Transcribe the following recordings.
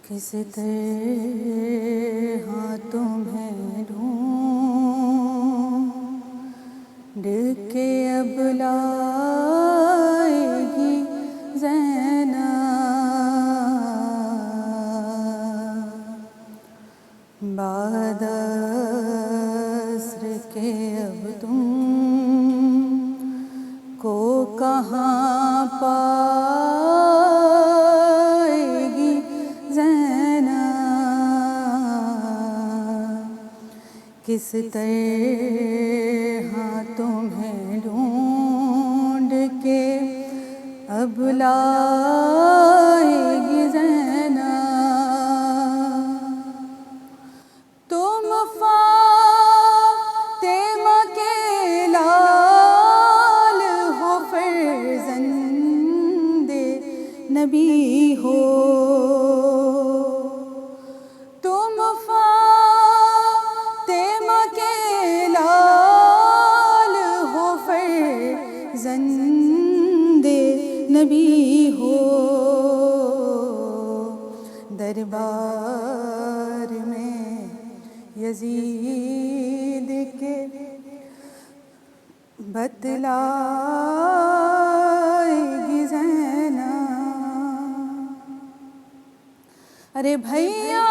किस तरह तुम्हें ढूंढ के अब लाएगी ज़ैनब। बाद अस्र के अब तुम को कहाँ पाएगी ज़ैनब। किस तरह तुम्हें ढूंढ के अब लाएगी ज़ैनब। तुम फातिमा के लाल हो, फर्जंदे नबी हो। तुम फातिमा के लाल हो, फर्जंदे नबी हो। दरबार में यजीद के बतलाएगी ज़ैनब। अरे भैया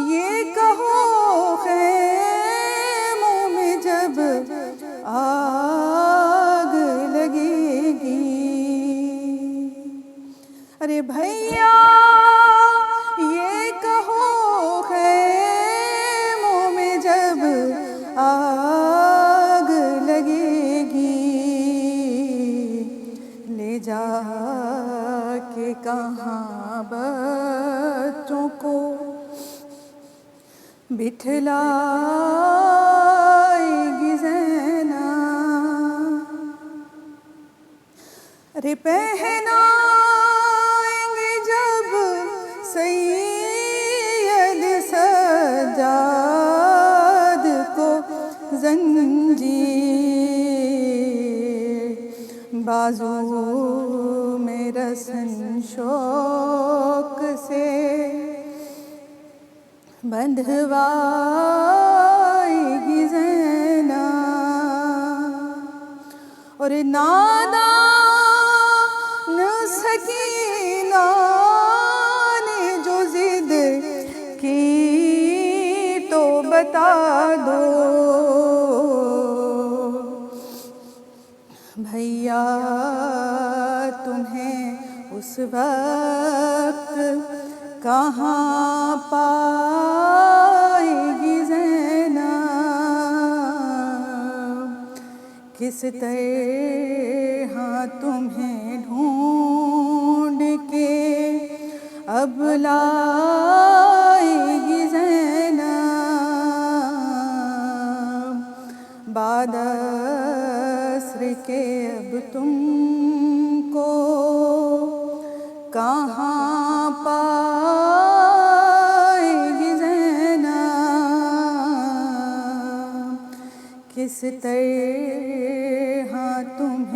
ये कहो ख़ैमों में जब आग लगेगी। अरे भैया ये कहो ख़ैमों में जब आग लगेगी। ले जाके कहाँ बच्चों को बिठलाएगी ज़ैनब। अरे पहनाएंगे जब सैयद सज्जाद को ज़ंजीर, बाजू में रस्म शौक से बंधवाएगी ज़ैनब। और नादान सकीना ने जो जिद की तो बता दो। भैया तुम्हें उस वक्त कहाँ पाएगी ज़ैनब। किस तरह तुम्हें ढूंढ के अब लाएगी ज़ैनब। बाद अस्र के अब तुमको कहाँ पाएगी ज़ैनब। किस तरह तुम्हें